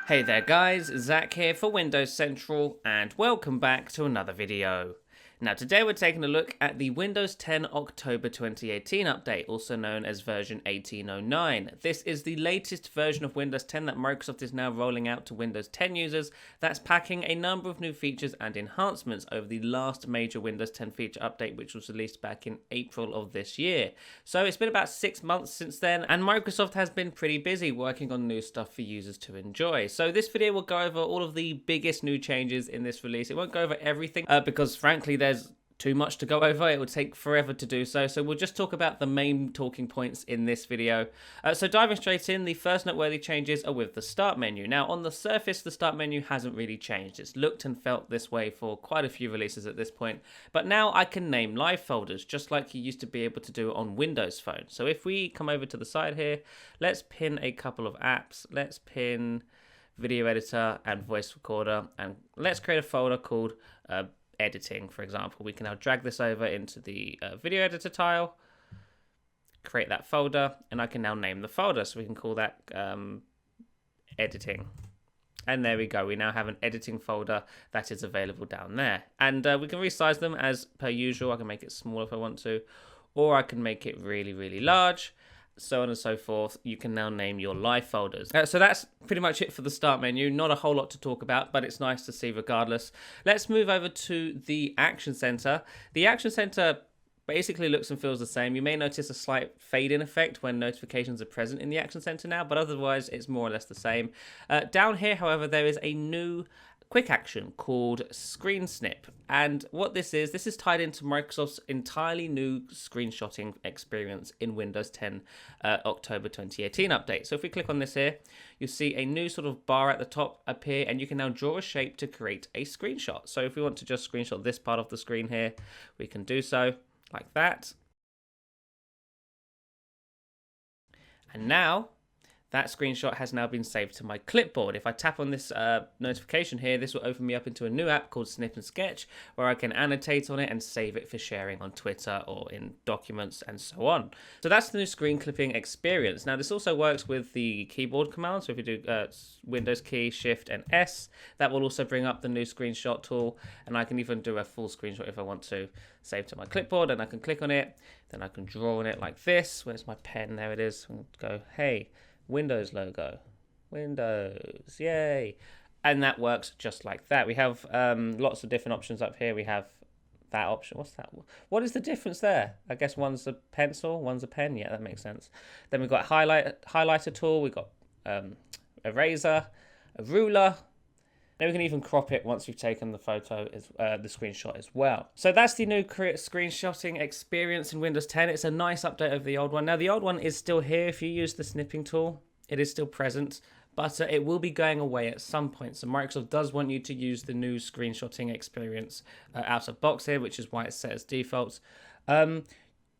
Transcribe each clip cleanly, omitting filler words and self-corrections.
Hey there guys, Zach here for Windows Central and welcome back to another video. Now today we're taking a look at the Windows 10 October 2018 update, also known as version 1809. This is the latest version of Windows 10 that Microsoft is now rolling out to Windows 10 users that's packing a number of new features and enhancements over the last major Windows 10 feature update, which was released back in April of this year. So it's been about 6 months since then and Microsoft has been pretty busy working on new stuff for users to enjoy. So this video will go over all of the biggest new changes in this release. It won't go over everything because frankly there's too much to go over. It will take forever to do so. So we'll just talk about the main talking points in this video. So diving straight in, the first noteworthy changes are with the start menu. Now on the surface, the start menu hasn't really changed. It's looked and felt this way for quite a few releases at this point. But now I can name live folders just like you used to be able to do on Windows Phone. So if we come over to the side here, let's pin a couple of apps. Let's pin video editor and voice recorder, and let's create a folder called editing, for example. We can now drag this over into the video editor tile, create that folder, and I can now name the folder. So we can call that editing. And there we go. We now have an editing folder that is available down there. And we can resize them as per usual. I can make it smaller if I want to, or I can make it really, really large. So on and so forth. You can now name your live folders. So that's pretty much it for the start menu. Not a whole lot to talk about, but it's nice to see regardless. Let's move over to the Action Center. The Action Center basically looks and feels the same. You may notice a slight fade-in effect when notifications are present in the Action Center now, but otherwise it's more or less the same. Down here, however, there is a new quick action called Screen Snip, and what this is tied into Microsoft's entirely new screenshotting experience in Windows 10 October 2018 update. So if we click on this here, you'll see a new sort of bar at the top appear, and you can now draw a shape to create a screenshot. So if we want to just screenshot this part of the screen here, we can do so like that. And now that screenshot has now been saved to my clipboard. If I tap on this notification here, this will open me up into a new app called Snip and Sketch, where I can annotate on it and save it for sharing on Twitter or in documents and so on. So that's the new screen clipping experience. Now this also works with the keyboard commands. So if you do Windows key, Shift and S, that will also bring up the new screenshot tool. And I can even do a full screenshot if I want to, save to my clipboard, and I can click on it. Then I can draw on it like this. Where's my pen? There it is. And go, hey, Windows logo, Windows, yay. And that works just like that. We have lots of different options up here. We have that option. What's that? What is the difference there? I guess one's a pencil, one's a pen. Yeah, that makes sense. Then we've got highlighter tool. We've got eraser, a ruler. Then we can even crop it once we've taken the photo, the screenshot as well. So that's the new screenshotting experience in Windows 10. It's a nice update over the old one. Now the old one is still here. If you use the snipping tool, it is still present, but it will be going away at some point. So Microsoft does want you to use the new screenshotting experience out of box here, which is why it's set as default.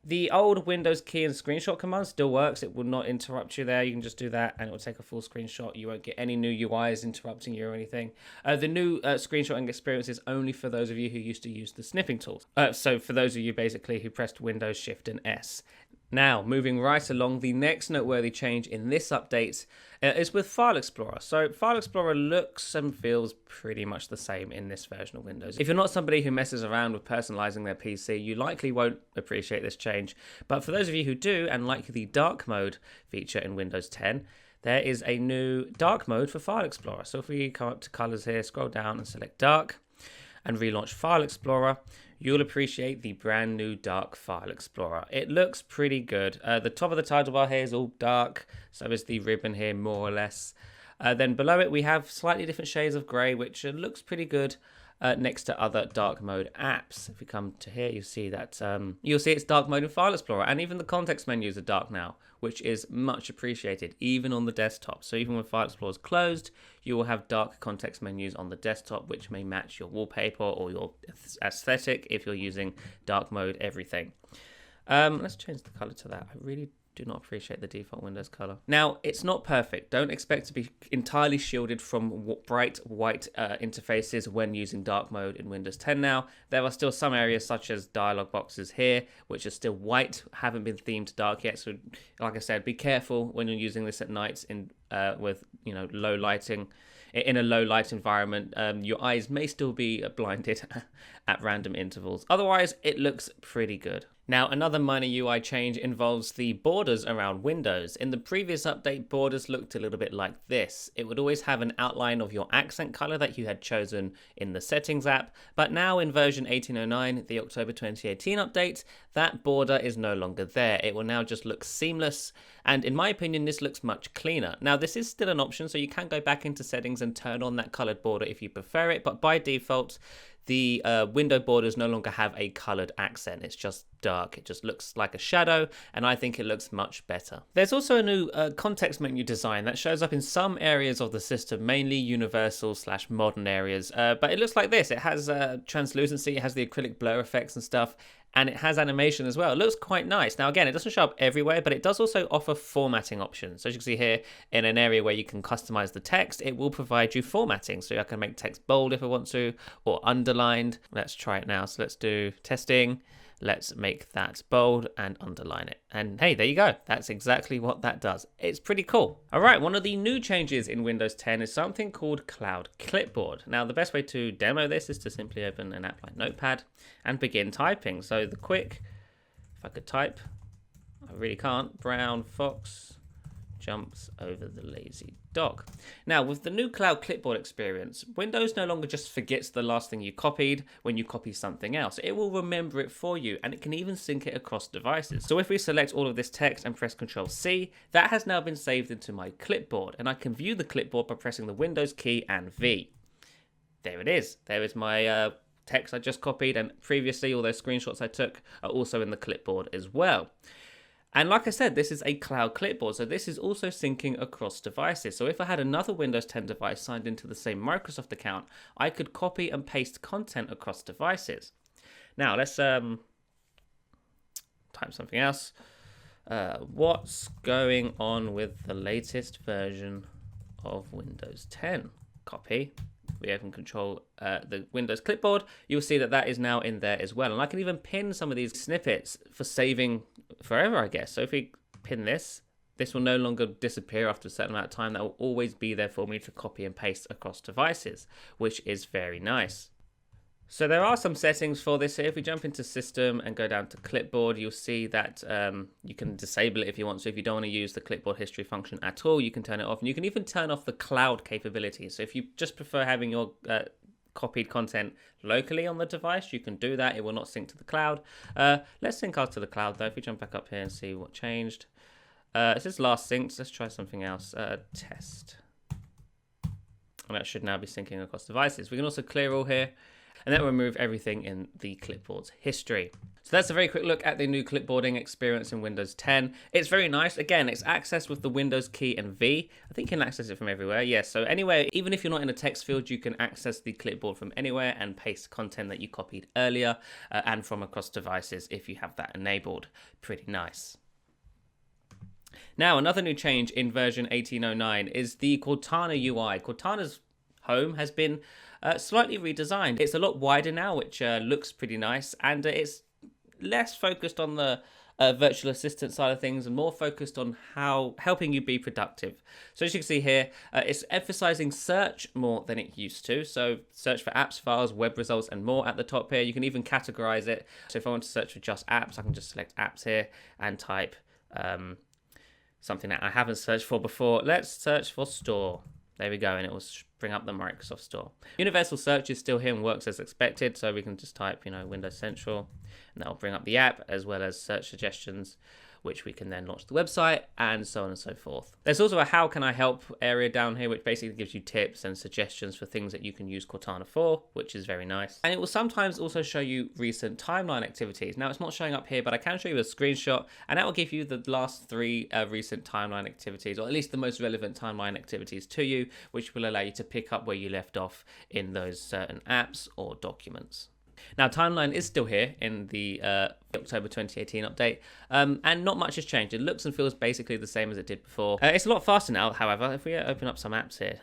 The old Windows key and screenshot command still works. It will not interrupt you there. You can just do that and it will take a full screenshot. You won't get any new UIs interrupting you or anything. The new screenshotting experience is only for those of you who used to use the snipping tools. So for those of you basically who pressed Windows, Shift and S. Now, moving right along, the next noteworthy change in this update is with File Explorer. So File Explorer looks and feels pretty much the same in this version of Windows. If you're not somebody who messes around with personalizing their PC, you likely won't appreciate this change. But for those of you who do and like the dark mode feature in Windows 10, there is a new dark mode for File Explorer. So if we come up to colors here, scroll down and select dark and relaunch File Explorer, you'll appreciate the brand new dark File Explorer. It looks pretty good. The top of the title bar here is all dark, so is the ribbon here more or less. Then below it we have slightly different shades of grey, which looks pretty good next to other dark mode apps. If we come to here, you see that you'll see it's dark mode in File Explorer, and even the context menus are dark now, which is much appreciated, even on the desktop. So even when File Explorer is closed, you will have dark context menus on the desktop, which may match your wallpaper or your aesthetic if you're using dark mode everything. Let's change the color to that. I really do not appreciate the default Windows color. Now, it's not perfect. Don't expect to be entirely shielded from bright white interfaces when using dark mode in Windows 10 now. There are still some areas such as dialog boxes here, which are still white, haven't been themed dark yet. So like I said, be careful when you're using this at night in with low lighting. In a low light environment, your eyes may still be blinded at random intervals. Otherwise, it looks pretty good. Now, another minor UI change involves the borders around windows. In the previous update, borders looked a little bit like this. It would always have an outline of your accent color that you had chosen in the settings app, but now in version 1809, the October 2018 update, that border is no longer there. It will now just look seamless, and in my opinion, this looks much cleaner. Now, this is still an option, so you can go back into settings and turn on that colored border if you prefer it, but by default, the window borders no longer have a colored accent. It's just dark. It just looks like a shadow, and I think it looks much better. There's also a new context menu design that shows up in some areas of the system, mainly universal/modern areas, but it looks like this. It has translucency, it has the acrylic blur effects and stuff, and it has animation as well. It looks quite nice. Now again, it doesn't show up everywhere, but it does also offer formatting options. So as you can see here, in an area where you can customize the text, it will provide you formatting. So I can make text bold if I want to, or underlined. Let's try it now. So let's do testing. Let's make that bold and underline it. And hey, there you go. That's exactly what that does. It's pretty cool. All right, one of the new changes in Windows 10 is something called Cloud Clipboard. Now, the best way to demo this is to simply open an app like Notepad and begin typing. So the quick, if I could type, I really can't. Brown fox jumps over the lazy dog. Now, with the new Cloud Clipboard experience, Windows no longer just forgets the last thing you copied when you copy something else. It will remember it for you, and it can even sync it across devices. So if we select all of this text and press Ctrl+C, that has now been saved into my clipboard, and I can view the clipboard by pressing the Windows key and V. There it is. There is my text I just copied, and previously all those screenshots I took are also in the clipboard as well. And like I said, this is a cloud clipboard, so this is also syncing across devices. So if I had another Windows 10 device signed into the same Microsoft account, I could copy and paste content across devices. Now, let's type something else. What's going on with the latest version of Windows 10? Copy. We open control the Windows clipboard, you'll see that that is now in there as well. And I can even pin some of these snippets for saving forever, I guess. So if we pin this, this will no longer disappear after a certain amount of time. That will always be there for me to copy and paste across devices, which is very nice. So there are some settings for this here. If we jump into System and go down to Clipboard, you'll see that you can disable it if you want to. If you don't want to use the Clipboard history function at all, you can turn it off. And you can even turn off the cloud capability. So if you just prefer having your copied content locally on the device, you can do that. It will not sync to the cloud. Let's sync us to the cloud, though. If we jump back up here and see what changed. It says last synced. Let's try something else. Test. And that should now be syncing across devices. We can also clear all here. And that will remove everything in the clipboard's history. So that's a very quick look at the new clipboarding experience in Windows 10. It's very nice. Again, it's accessed with the Windows key and V. I think you can access it from everywhere. Yes, so anywhere, even if you're not in a text field, you can access the clipboard from anywhere and paste content that you copied earlier and from across devices if you have that enabled. Pretty nice. Now, another new change in version 1809 is the Cortana UI. Cortana's Home has been slightly redesigned. It's a lot wider now, which looks pretty nice, and it's less focused on the virtual assistant side of things and more focused on helping you be productive. So as you can see here, it's emphasizing search more than it used to. So search for apps, files, web results, and more at the top here. You can even categorize it. So if I want to search for just apps, I can just select apps here and type something that I haven't searched for before. Let's search for store. There we go, and it will bring up the Microsoft Store. Universal search is still here and works as expected, so we can just type, Windows Central, and that will bring up the app as well as search suggestions, which we can then launch the website, and so on and so forth. There's also a how can I help area down here, which basically gives you tips and suggestions for things that you can use Cortana for, which is very nice. And it will sometimes also show you recent timeline activities. Now, it's not showing up here, but I can show you a screenshot, and that will give you the last 3 recent timeline activities, or at least the most relevant timeline activities to you, which will allow you to pick up where you left off in those certain apps or documents. Now, timeline is still here in the October 2018 update, and not much has changed. It looks and feels basically the same as it did before. It's a lot faster now, however. If we open up some apps here,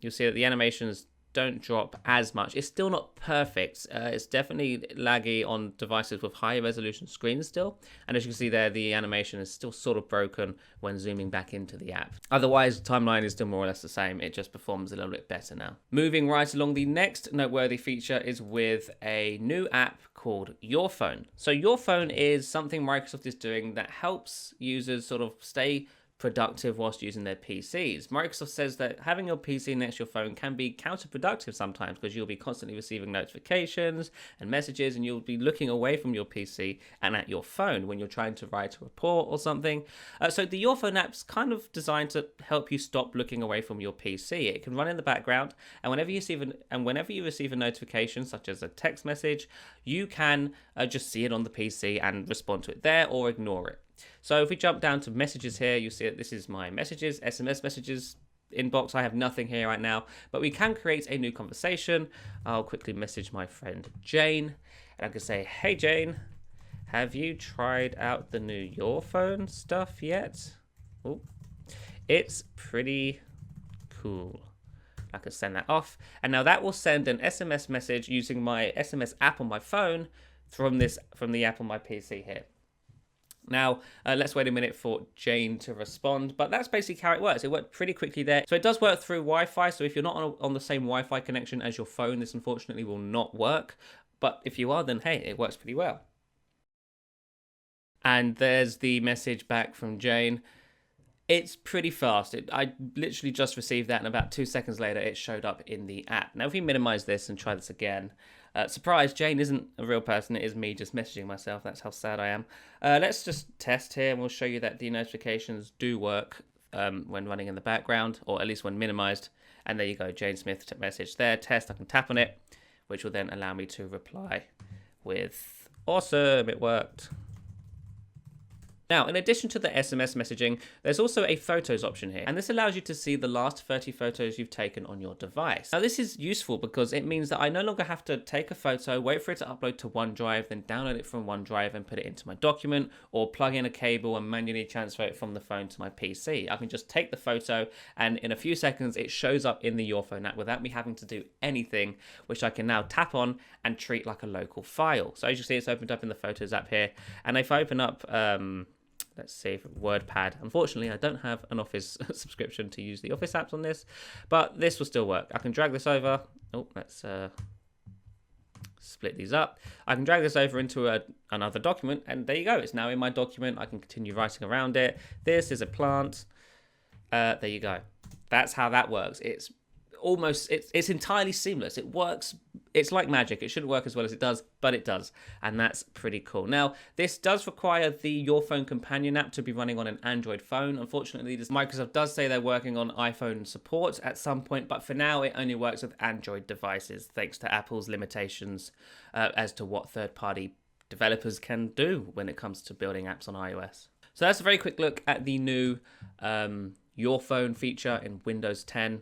you'll see that the animations don't drop as much. It's still not perfect. It's definitely laggy on devices with higher resolution screens still. And as you can see there, the animation is still sort of broken when zooming back into the app. Otherwise, the timeline is still more or less the same. It just performs a little bit better now. Moving right along, the next noteworthy feature is with a new app called Your Phone. So Your Phone is something Microsoft is doing that helps users sort of stay productive whilst using their PCs. Microsoft says that having your PC next to your phone can be counterproductive sometimes because you'll be constantly receiving notifications and messages and you'll be looking away from your PC and at your phone when you're trying to write a report or something. So the Your Phone app's kind of designed to help you stop looking away from your PC. It can run in the background, and whenever you receive a notification such as a text message, you can just see it on the PC and respond to it there or ignore it. So if we jump down to messages here, you see that this is my messages, SMS messages inbox. I have nothing here right now, but we can create a new conversation. I'll quickly message my friend Jane, and I can say, hey Jane, have you tried out the new Your Phone stuff yet? Oh, it's pretty cool. I can send that off, and now that will send an SMS message using my SMS app on my phone from the app on my PC here. Now, let's wait a minute for Jane to respond, but that's basically how it works. It worked pretty quickly there. So it does work through Wi-Fi, so if you're not on the same Wi-Fi connection as your phone, this unfortunately will not work. But if you are, then hey, it works pretty well. And there's the message back from Jane. It's pretty fast. I literally just received that, and about 2 seconds later, it showed up in the app. Now, if we minimize this and try this again, surprise, Jane isn't a real person. It is me just messaging myself. That's how sad I am. Let's just test here, and we'll show you that the notifications do work when running in the background, or at least when minimized. And there you go, Jane Smith message there. Test, I can tap on it, which will then allow me to reply with, awesome, it worked. Now, in addition to the SMS messaging, there's also a photos option here, and this allows you to see the last 30 photos you've taken on your device. Now, this is useful because it means that I no longer have to take a photo, wait for it to upload to OneDrive, then download it from OneDrive and put it into my document, or plug in a cable and manually transfer it from the phone to my PC. I can just take the photo, and in a few seconds, it shows up in the Your Phone app without me having to do anything, which I can now tap on and treat like a local file. So as you see, it's opened up in the Photos app here, and if I open up, let's see, WordPad. Unfortunately, I don't have an Office subscription to use the Office apps on this, but this will still work. I can drag this over. Oh, let's split these up. I can drag this over into another document, and there you go. It's now in my document. I can continue writing around it. This is a plant. There you go. That's how that works. It's entirely seamless. It works. It's like magic. It shouldn't work as well as it does, but it does, and that's pretty cool. Now, this does require the Your Phone companion app to be running on an Android phone. Unfortunately, Microsoft does say they're working on iPhone support at some point, but for now, it only works with Android devices, thanks to Apple's limitations as to what third-party developers can do when it comes to building apps on iOS. So that's a very quick look at the new Your Phone feature in Windows 10.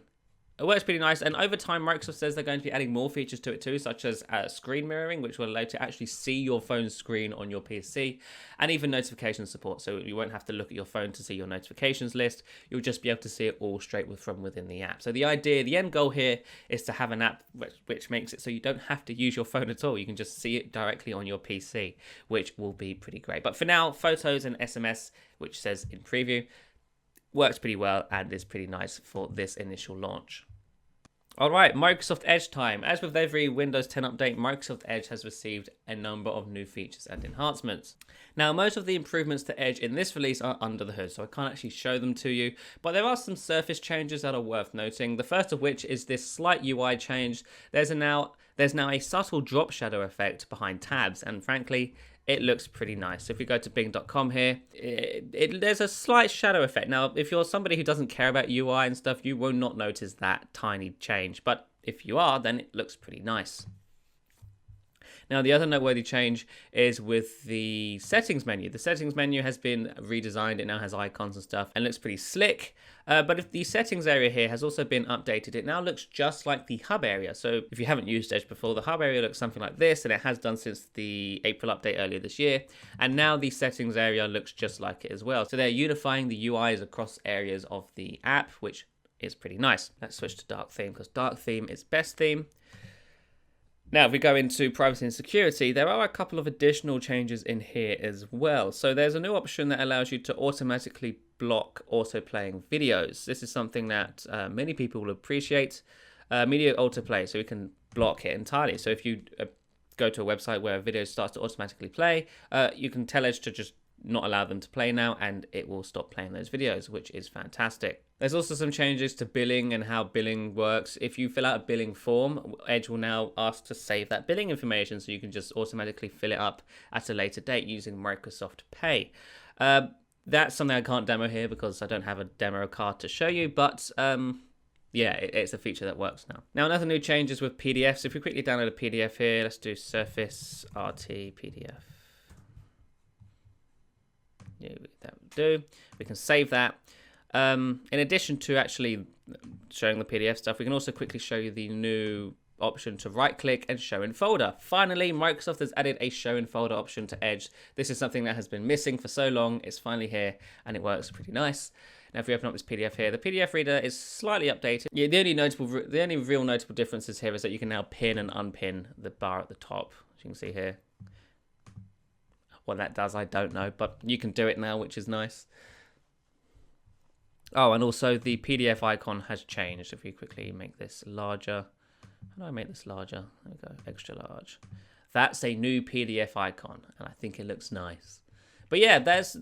It works pretty nice, and over time, Microsoft says they're going to be adding more features to it too, such as screen mirroring, which will allow you to actually see your phone screen on your PC, and even notification support, so you won't have to look at your phone to see your notifications list. You'll just be able to see it all straight from within the app. So the end goal here is to have an app which makes it so you don't have to use your phone at all. You can just see it directly on your PC, which will be pretty great. But for now, photos and SMS, which says in preview, works pretty well and is pretty nice for this initial launch. All right, Microsoft Edge time. As with every Windows 10 update, Microsoft Edge has received a number of new features and enhancements. Now, most of the improvements to Edge in this release are under the hood, so I can't actually show them to you, but there are some surface changes that are worth noting. The first of which is this slight UI change. There's now a subtle drop shadow effect behind tabs, and frankly, it looks pretty nice. So if we go to bing.com here, there's a slight shadow effect. Now, if you're somebody who doesn't care about UI and stuff, you will not notice that tiny change. But if you are, then it looks pretty nice. Now, the other noteworthy change is with the settings menu. The settings menu has been redesigned. It now has icons and stuff and looks pretty slick. But if the settings area here has also been updated, it now looks just like the hub area. So if you haven't used Edge before, the hub area looks something like this, and it has done since the April update earlier this year. And now the settings area looks just like it as well. So they're unifying the UIs across areas of the app, which is pretty nice. Let's switch to dark theme because dark theme is best theme. Now, if we go into privacy and security, there are a couple of additional changes in here as well. So there's a new option that allows you to automatically block auto-playing videos. This is something that many people will appreciate. Media autoplay, so we can block it entirely. So if you go to a website where a video starts to automatically play, you can tell Edge to just not allow them to play now, and it will stop playing those videos, which is fantastic. There's also some changes to billing and how billing works. If you fill out a billing form, Edge will now ask to save that billing information, so you can just automatically fill it up at a later date using Microsoft Pay. That's something I can't demo here because I don't have a demo card to show you, but yeah, it's a feature that works now. Now, another new change is with PDFs. If we quickly download a PDF here, let's do Surface RT PDF. Yeah, that would do. We can save that. In addition to actually showing the PDF stuff, we can also quickly show you the new option to right-click and show in folder. Finally, Microsoft has added a show in folder option to Edge. This is something that has been missing for so long. It's finally here, and it works pretty nice. Now, if we open up this PDF here, the PDF reader is slightly updated. Yeah, the only real notable differences here is that you can now pin and unpin the bar at the top, as you can see here. What that does, I don't know, but you can do it now, which is nice. Oh, and also the PDF icon has changed. If we quickly make this larger. How do I make this larger? There we go, extra large. That's a new PDF icon, and I think it looks nice. But yeah, that's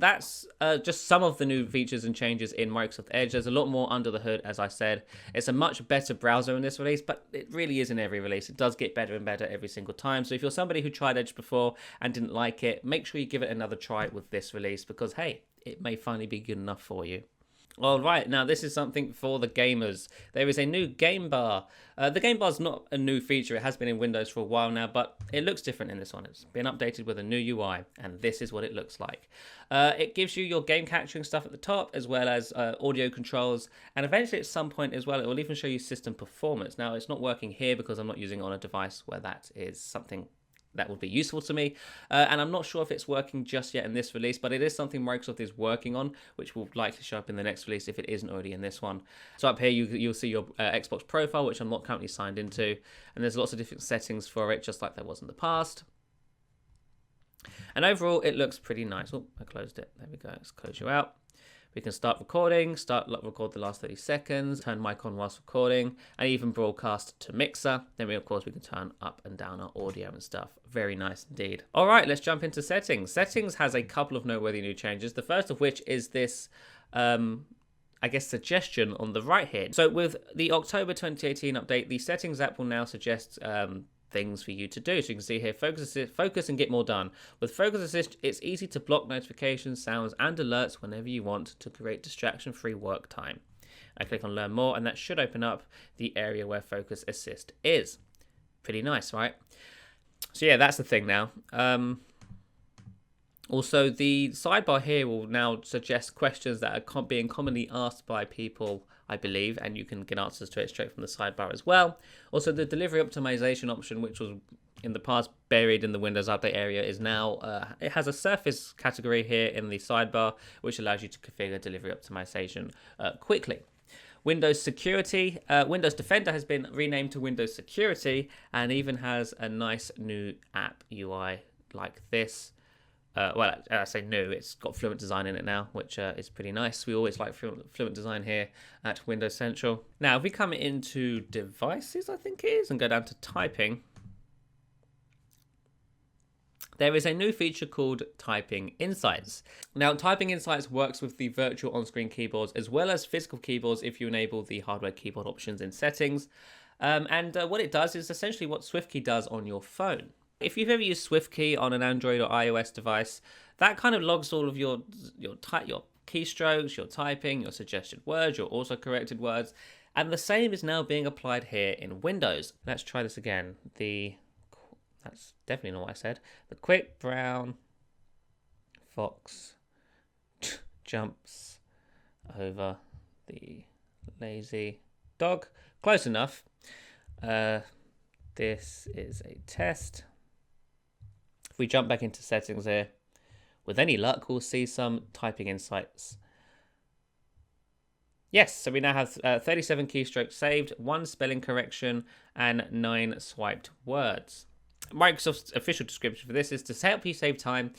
just some of the new features and changes in Microsoft Edge. There's a lot more under the hood, as I said. It's a much better browser in this release, but it really is in every release. It does get better and better every single time. So if you're somebody who tried Edge before and didn't like it, make sure you give it another try with this release because, hey, it may finally be good enough for you. All right, now this is something for the gamers. There is a new game bar. The game bar is not a new feature. It has been in Windows for a while now, but it looks different in this one. It's been updated with a new UI, and this is what it looks like. It gives you your game capturing stuff at the top, as well as audio controls, and eventually at some point as well, it will even show you system performance. Now, it's not working here because I'm not using it on a device where that is something that would be useful to me, and I'm not sure if it's working just yet in this release, but it is something Microsoft is working on, which will likely show up in the next release if it isn't already in this one. So up here you'll see your Xbox profile, which I'm not currently signed into, and there's lots of different settings for it, just like there was in the past. And overall, it looks pretty nice. Oh, I closed it. There we go. Let's close you out. We can start recording, record the last 30 seconds, turn mic on whilst recording, and even broadcast to Mixer. Then of course, we can turn up and down our audio and stuff. Very nice indeed. All right, let's jump into settings. Settings has a couple of noteworthy new changes. The first of which is this, I guess, suggestion on the right here. So with the October 2018 update, the settings app will now suggest things for you to do. So you can see here, focus and get more done. With Focus Assist, it's easy to block notifications, sounds, and alerts whenever you want to create distraction-free work time. I click on Learn More, and that should open up the area where Focus Assist is. Pretty nice, right? So yeah, that's the thing now. Also, the sidebar here will now suggest questions that are being commonly asked by people, I believe, and you can get answers to it straight from the sidebar as well. Also, the delivery optimization option, which was in the past buried in the Windows Update area, is now, it has a Surface category here in the sidebar, which allows you to configure delivery optimization quickly. Windows Security, Windows Defender has been renamed to Windows Security and even has a nice new app UI like this. Well, I say new, it's got Fluent Design in it now, which is pretty nice. We always like Fluent Design here at Windows Central. Now, if we come into devices, I think it is, and go down to typing, there is a new feature called Typing Insights. Now, Typing Insights works with the virtual on-screen keyboards as well as physical keyboards if you enable the hardware keyboard options in settings. And what it does is essentially what SwiftKey does on your phone. If you've ever used SwiftKey on an Android or iOS device, that kind of logs all of your keystrokes, your typing, your suggested words, your auto-corrected words, and the same is now being applied here in Windows. Let's try this again. That's definitely not what I said. The quick brown fox jumps over the lazy dog. Close enough. This is a test. If we jump back into settings here, with any luck, we'll see some typing insights. Yes, so we now have 37 keystrokes saved, 1 spelling correction, and 9 swiped words. Microsoft's official description for this is to help you save time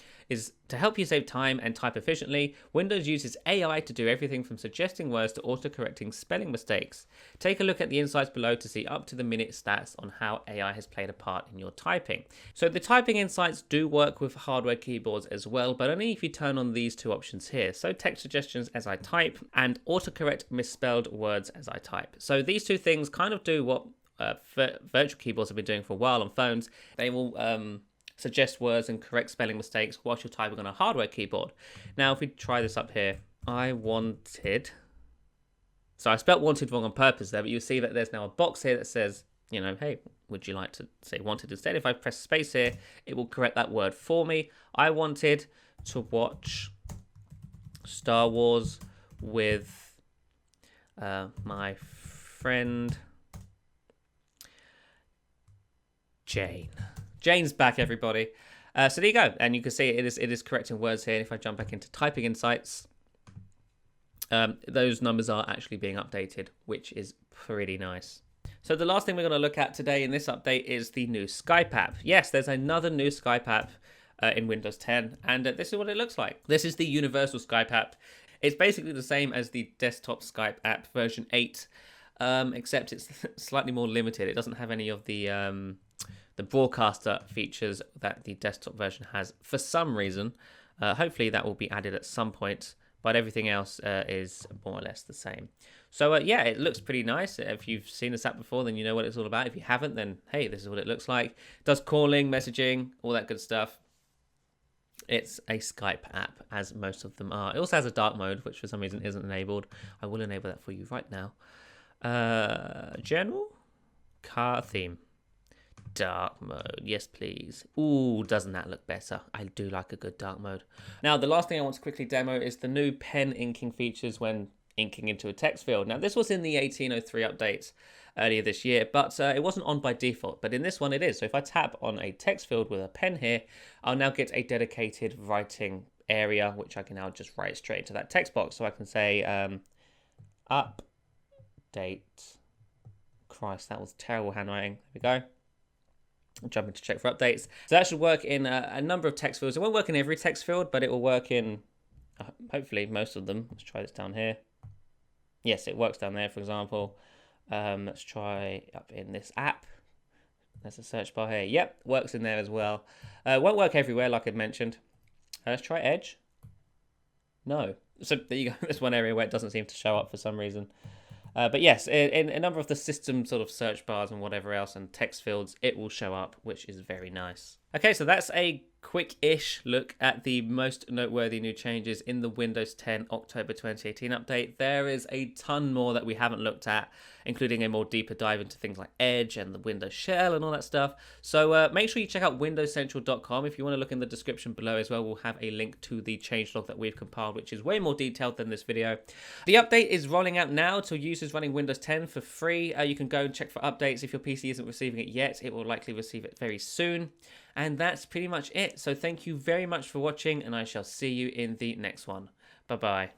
and type efficiently. Windows uses AI to do everything from suggesting words to auto-correcting spelling mistakes. Take a look at the insights below to see up-to-the-minute stats on how AI has played a part in your typing. So the typing insights do work with hardware keyboards as well, but only if you turn on these 2 options here. So text suggestions as I type and autocorrect misspelled words as I type. So these 2 things kind of do what virtual keyboards have been doing for a while on phones. They will suggest words and correct spelling mistakes whilst you're typing on a hardware keyboard. Now, if we try this up here, so I spelt wanted wrong on purpose there, but you'll see that there's now a box here that says, you know, hey, would you like to say wanted instead? If I press space here, it will correct that word for me. I wanted to watch Star Wars with my friend Jane. Jane's back, everybody. So there you go, and you can see it is correcting words here. If I jump back into typing insights, those numbers are actually being updated, which is pretty nice. So the last thing we're going to look at today in this update is the new Skype app. Yes, there's another new Skype app in Windows 10, and this is what it looks like. This is the universal Skype app. It's basically the same as the desktop Skype app version 8, except it's slightly more limited. It doesn't have any of the broadcaster features that the desktop version has for some reason. Hopefully that will be added at some point, but everything else is more or less the same. So yeah, it looks pretty nice. If you've seen this app before, then you know what it's all about. If you haven't, then hey, this is what it looks like. It does calling, messaging, all that good stuff. It's a Skype app, as most of them are. It also has a dark mode, which for some reason isn't enabled. I will enable that for you right now. General car theme. Dark mode, yes please. Ooh, doesn't that look better? I do like a good dark mode. Now, the last thing I want to quickly demo is the new pen inking features when inking into a text field. Now, this was in the 1803 update earlier this year, but it wasn't on by default. But in this one, it is. So if I tap on a text field with a pen here, I'll now get a dedicated writing area, which I can now just write straight into that text box. So I can say, update. Christ, that was terrible handwriting. There we go. I'm jumping to check for updates. So that should work in a number of text fields. It won't work in every text field, but it will work in, hopefully, most of them. Let's try this down here. Yes, it works down there, for example. Let's try up in this app. There's a search bar here. Yep, works in there as well. Won't work everywhere, like I mentioned. Let's try Edge. No. So there you go. There's one area where it doesn't seem to show up for some reason. But yes, in a number of the system sort of search bars and whatever else and text fields, it will show up, which is very nice. Okay, so that's a quick-ish look at the most noteworthy new changes in the Windows 10 October 2018 update. There is a ton more that we haven't looked at, including a more deeper dive into things like Edge and the Windows Shell and all that stuff. So make sure you check out windowscentral.com. If you want to look in the description below as well, we'll have a link to the changelog that we've compiled, which is way more detailed than this video. The update is rolling out now to users running Windows 10 for free. You can go and check for updates. If your PC isn't receiving it yet, it will likely receive it very soon. And that's pretty much it. So thank you very much for watching, and I shall see you in the next one. Bye-bye.